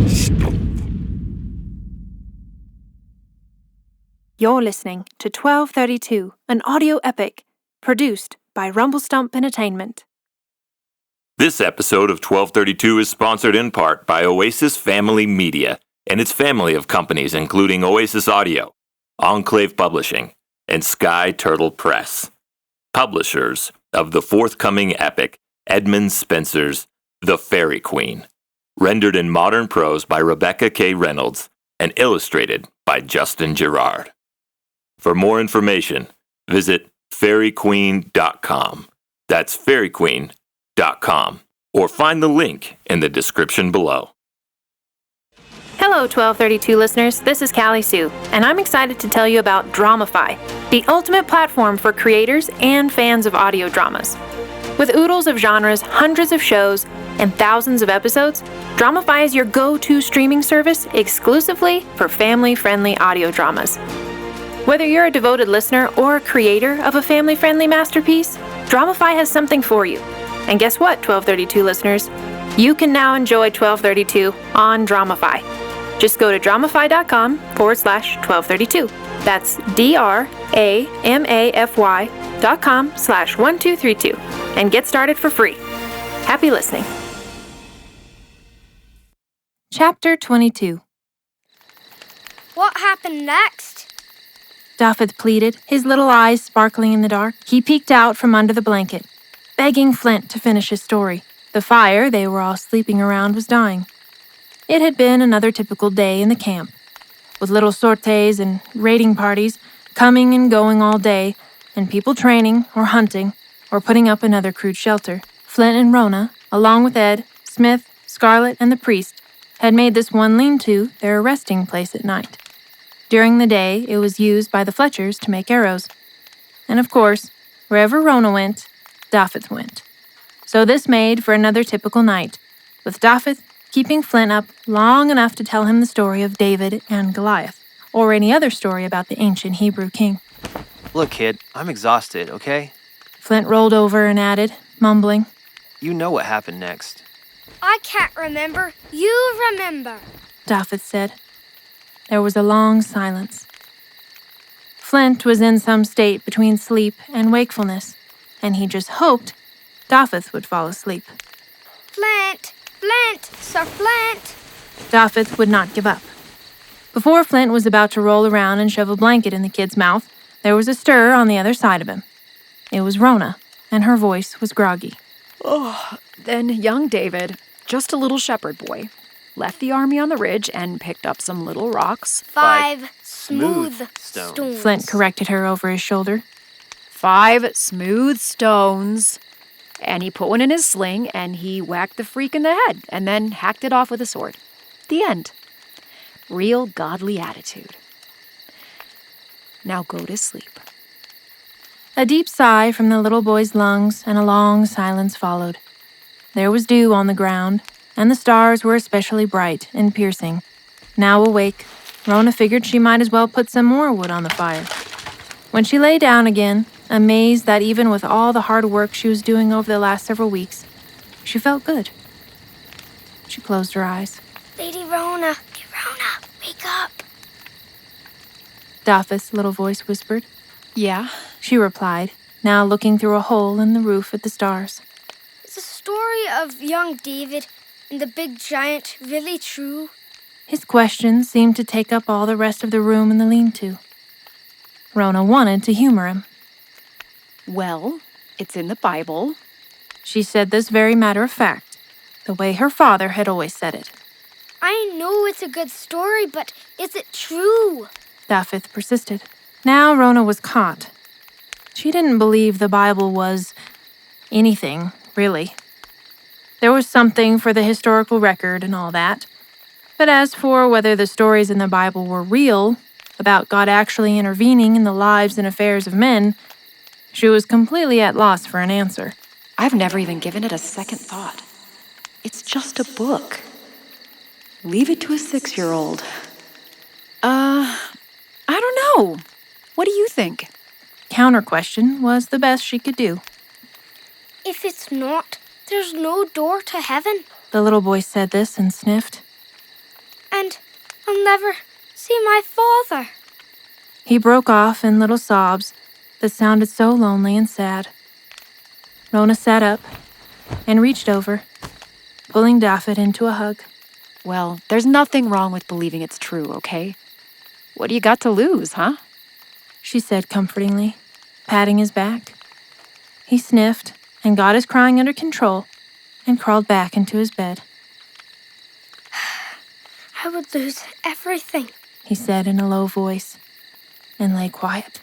RumbleStump. You're listening to 1232, an audio epic, produced by RumbleStump Entertainment. This episode of 1232 is sponsored in part by Oasis Family Media and its family of companies including Oasis Audio, Enclave Publishing, and Sky Turtle Press. Publishers of the forthcoming epic Edmund Spenser's The Fairy Queen, rendered in modern prose by Rebecca K. Reynolds and illustrated by Justin Gerard. For more information, visit fairyqueen.com. That's fairyqueen.com. Or find the link in the description below. Hello, 1232 listeners. This is Callie Sioux, and I'm excited to tell you about Dramify, the ultimate platform for creators and fans of audio dramas. With oodles of genres, hundreds of shows, and thousands of episodes, Dramify is your go-to streaming service exclusively for family-friendly audio dramas. Whether you're a devoted listener or a creator of a family-friendly masterpiece, Dramify has something for you. And guess what, 1232 listeners? You can now enjoy 1232 on Dramify. Just go to dramify.com/1232. That's DRAMAFY.com/1232 and get started for free. Happy listening. Chapter 22. What happened next? Dafydd pleaded, his little eyes sparkling in the dark. He peeked out from under the blanket, begging Flint to finish his story. The fire they were all sleeping around was dying. It had been another typical day in the camp, with little sorties and raiding parties coming and going all day, and people training or hunting or putting up another crude shelter. Flint and Rhona, along with Ed, Smith, Scarlett, and the priest, had made this one lean-to their resting place at night. During the day, it was used by the Fletchers to make arrows. And of course, wherever Rhona went, Dafydd went. So this made for another typical night, with Dafydd keeping Flint up long enough to tell him the story of David and Goliath, or any other story about the ancient Hebrew king. Look, kid, I'm exhausted, okay? Flint rolled over and added, mumbling, You know what happened next. I can't remember. You remember. Dafydd said. There was a long silence. Flint was in some state between sleep and wakefulness, and he just hoped Dafydd would fall asleep. Flint! Sir Flint! Dafydd would not give up. Before Flint was about to roll around and shove a blanket in the kid's mouth, there was a stir on the other side of him. It was Rhona, and her voice was groggy. Oh, then young David, just a little shepherd boy, left the army on the ridge and picked up some little rocks. 5 smooth stones. Flint corrected her over his shoulder. 5 smooth stones. And he put one in his sling, and he whacked the freak in the head, and then hacked it off with a sword. The end. Real godly attitude. Now go to sleep. A deep sigh from the little boy's lungs, and a long silence followed. There was dew on the ground, and the stars were especially bright and piercing. Now awake, Rhona figured she might as well put some more wood on the fire. When she lay down again, amazed that even with all the hard work she was doing over the last several weeks, she felt good. She closed her eyes. Lady Rhona, wake up. Dafydd's little voice whispered. Yeah? She replied, now looking through a hole in the roof at the stars. Is the story of young David and the big giant really true? His question seemed to take up all the rest of the room in the lean-to. Rhona wanted to humor him. Well, it's in the Bible. She said this very matter of fact, the way her father had always said it. I know it's a good story, but is it true? Dafydd persisted. Now Rhona was caught. She didn't believe the Bible was anything, really. There was something for the historical record and all that. But as for whether the stories in the Bible were real, about God actually intervening in the lives and affairs of men, she was completely at loss for an answer. I've never even given it a second thought. It's just a book. Leave it to a 6-year-old. I don't know. What do you think? Counter-question was the best she could do. If it's not, there's no door to heaven. The little boy said this and sniffed. I'll never see my father. He broke off in little sobs that sounded so lonely and sad. Rhona sat up and reached over, pulling Dafydd into a hug. Well, there's nothing wrong with believing it's true, okay? What do you got to lose, huh? She said comfortingly, patting his back. He sniffed and got his crying under control and crawled back into his bed. I would lose everything, he said in a low voice, and lay quiet.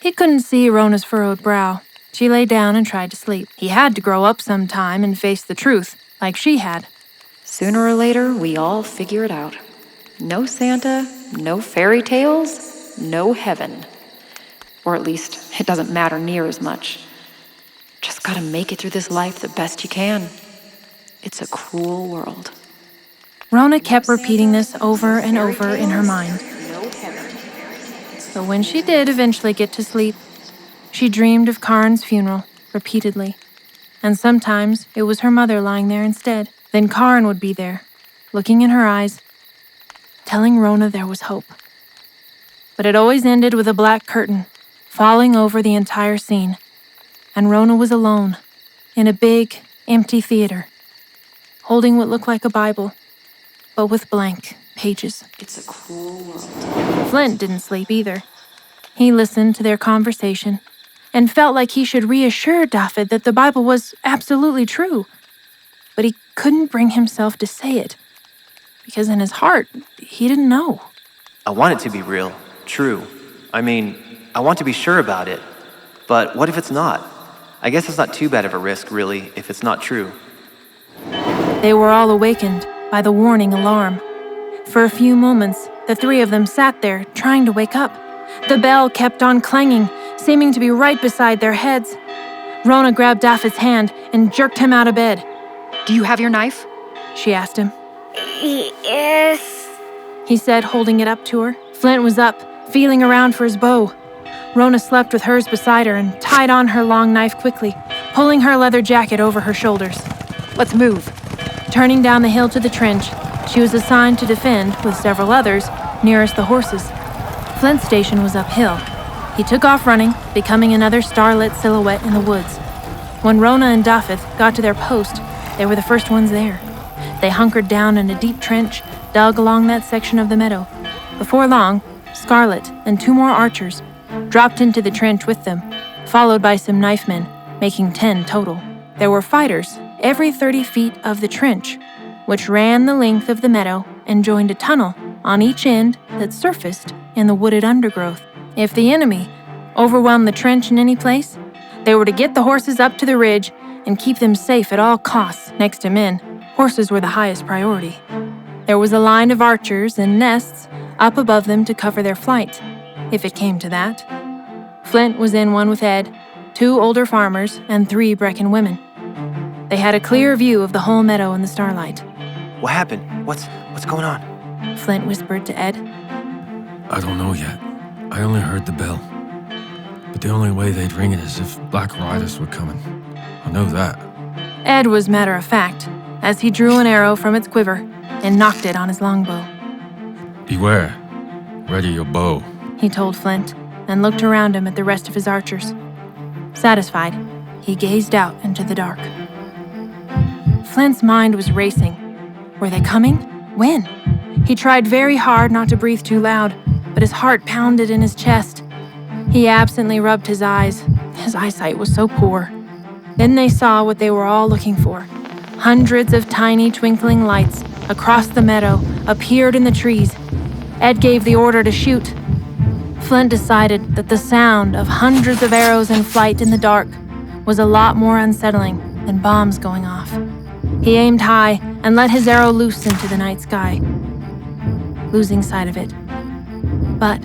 He couldn't see Rhona's furrowed brow. She lay down and tried to sleep. He had to grow up sometime and face the truth, like she had. Sooner or later, we all figure it out. No Santa, no fairy tales, no heaven. Or at least, it doesn't matter near as much. Just gotta make it through this life the best you can. It's a cruel world. Rhona kept repeating this over and over in her mind. But when she did eventually get to sleep, she dreamed of Karn's funeral repeatedly. And sometimes it was her mother lying there instead. Then Karn would be there, looking in her eyes, telling Rhona there was hope. But it always ended with a black curtain falling over the entire scene, and Rhona was alone in a big, empty theater, holding what looked like a Bible, but with blank pages. It's a cruel world. Flint didn't sleep either. He listened to their conversation and felt like he should reassure Dafydd that the Bible was absolutely true. But he couldn't bring himself to say it, because in his heart, he didn't know. I want it to be real, true. I mean, I want to be sure about it. But what if it's not? I guess it's not too bad of a risk, really, if it's not true. They were all awakened by the warning alarm. For a few moments, the three of them sat there, trying to wake up. The bell kept on clanging, seeming to be right beside their heads. Rhona grabbed Dafydd's hand and jerked him out of bed. Do you have your knife? She asked him. Yes. He said, holding it up to her. Flint was up, feeling around for his bow. Rhona slept with hers beside her and tied on her long knife quickly, pulling her leather jacket over her shoulders. Let's move. Turning down the hill to the trench, she was assigned to defend, with several others, nearest the horses. Flint's station was uphill. He took off running, becoming another starlit silhouette in the woods. When Rhona and Dafydd got to their post, they were the first ones there. They hunkered down in a deep trench, dug along that section of the meadow. Before long, Scarlet and 2 more archers dropped into the trench with them, followed by some knifemen, making 10 total. There were fighters every 30 feet of the trench, which ran the length of the meadow and joined a tunnel on each end that surfaced in the wooded undergrowth. If the enemy overwhelmed the trench in any place, they were to get the horses up to the ridge and keep them safe at all costs. Next to men, horses were the highest priority. There was a line of archers and nests up above them to cover their flight, if it came to that. Flint was in one with Ed, 2 older farmers, and 3 Brecon women. They had a clear view of the whole meadow in the starlight. What happened? What's going on? Flint whispered to Ed. I don't know yet. I only heard the bell. But the only way they'd ring it is if Black Riders were coming. I know that. Ed was matter of fact, as he drew an arrow from its quiver and knocked it on his longbow. Beware. Ready your bow. He told Flint, and looked around him at the rest of his archers. Satisfied, he gazed out into the dark. Flint's mind was racing. Were they coming? When? He tried very hard not to breathe too loud, but his heart pounded in his chest. He absently rubbed his eyes. His eyesight was so poor. Then they saw what they were all looking for. Hundreds of tiny twinkling lights across the meadow appeared in the trees. Ed gave the order to shoot. Flint decided that the sound of hundreds of arrows in flight in the dark was a lot more unsettling than bombs going off. He aimed high and let his arrow loose into the night sky, losing sight of it. But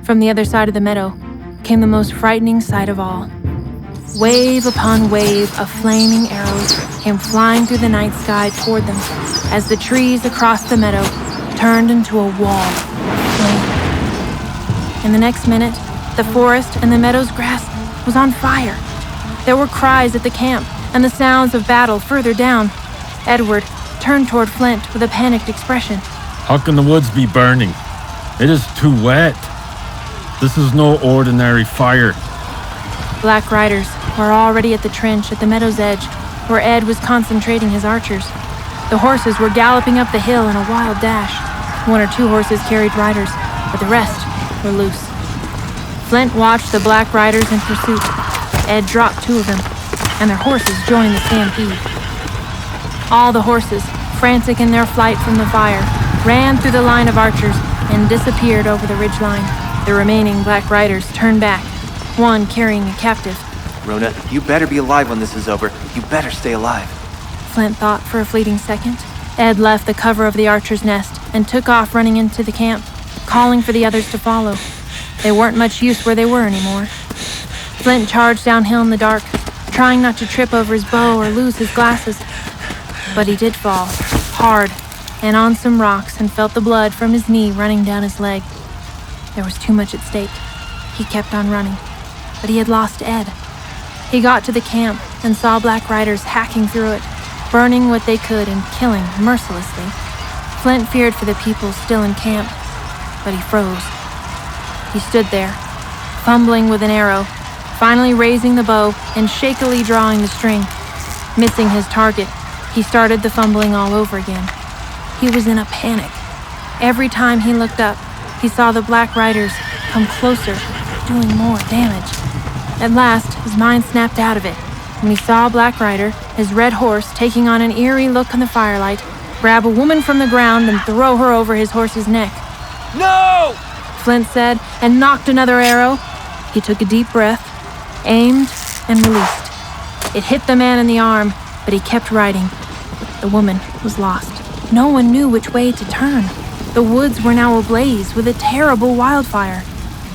from the other side of the meadow came the most frightening sight of all. Wave upon wave of flaming arrows came flying through the night sky toward them as the trees across the meadow turned into a wall of flame. In the next minute, the forest and the meadow's grass was on fire. There were cries at the camp and the sounds of battle further down. Edward turned toward Flint with a panicked expression. How can the woods be burning? It is too wet. This is no ordinary fire. Black Riders were already at the trench at the meadow's edge, where Ed was concentrating his archers. The horses were galloping up the hill in a wild dash. 1 or 2 horses carried riders, but the rest were loose. Flint watched the Black Riders in pursuit. Ed dropped 2 of them, and their horses joined the stampede. All the horses, frantic in their flight from the fire, ran through the line of archers and disappeared over the ridgeline. The remaining Black Riders turned back, one carrying a captive. Rhona, you better be alive when this is over. You better stay alive. Flint thought for a fleeting second. Ed left the cover of the archer's nest and took off running into the camp, calling for the others to follow. They weren't much use where they were anymore. Flint charged downhill in the dark, trying not to trip over his bow or lose his glasses. But he did fall, hard, and on some rocks, and felt the blood from his knee running down his leg. There was too much at stake. He kept on running, but he had lost Ed. He got to the camp and saw Black Riders hacking through it, burning what they could and killing mercilessly. Flint feared for the people still in camp, but he froze. He stood there, fumbling with an arrow, finally raising the bow and shakily drawing the string. Missing his target, he started the fumbling all over again. He was in a panic. Every time he looked up, he saw the Black Riders come closer, doing more damage. At last, his mind snapped out of it when he saw a Black Rider, his red horse taking on an eerie look in the firelight, grab a woman from the ground and throw her over his horse's neck. No! Flint said, and knocked another arrow. He took a deep breath, aimed, and released. It hit the man in the arm, but he kept riding. The woman was lost. No one knew which way to turn. The woods were now ablaze with a terrible wildfire.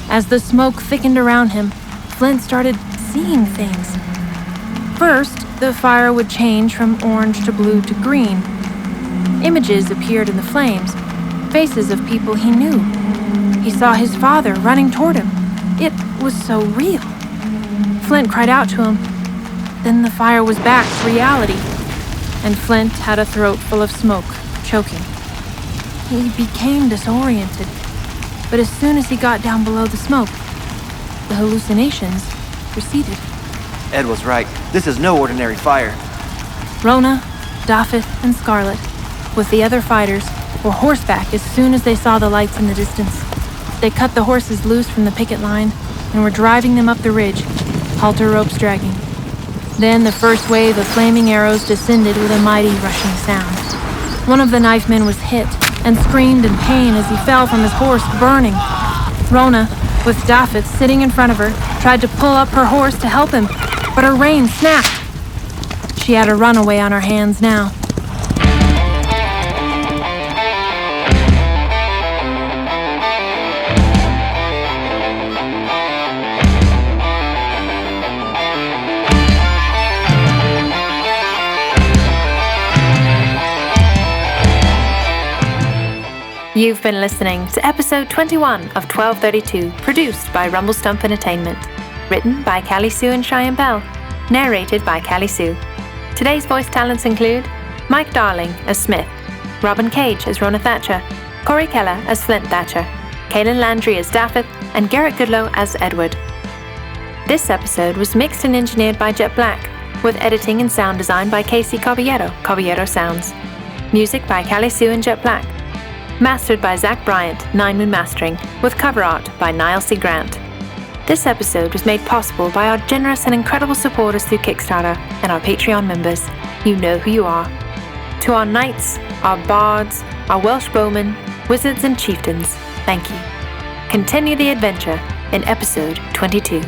As the smoke thickened around him, Flint started seeing things. First, the fire would change from orange to blue to green. Images appeared in the flames, faces of people he knew. He saw his father running toward him. It was so real. Flint cried out to him. Then the fire was back to reality, and Flint had a throat full of smoke, choking. He became disoriented, but as soon as he got down below the smoke, the hallucinations receded. Ed was right. This is no ordinary fire. Rhona, Dafydd, and Scarlet, with the other fighters, were horseback as soon as they saw the lights in the distance. They cut the horses loose from the picket line and were driving them up the ridge, halter ropes dragging. Then the first wave of flaming arrows descended with a mighty rushing sound. One of the knife men was hit and screamed in pain as he fell from his horse, burning. Rhona, with Dafydd sitting in front of her, tried to pull up her horse to help him, but her rein snapped. She had a runaway on her hands now. You've been listening to episode 21 of 1232, produced by RumbleStump Entertainment. Written by Callie, Sioux, and Cheyenne Belle. Narrated by Callie, Sioux. Today's voice talents include Mike Darling as Smith, Robyn Cage as Rhona Thatcher, Corey Keller as Flint Thatcher, Kaelyn Landry as Dafydd, and Garrett Goodlow as Edward. This episode was mixed and engineered by Jet Black, with editing and sound design by Casey Caballero Sounds. Music by Callie, Sioux, and Jet Black. Mastered by Zach Bryant, 9 Moon Mastering, with cover art by Niall C. Grant. This episode was made possible by our generous and incredible supporters through Kickstarter and our Patreon members. You know who you are. To our knights, our bards, our Welsh Bowmen, wizards, and chieftains, thank you. Continue the adventure in episode 22.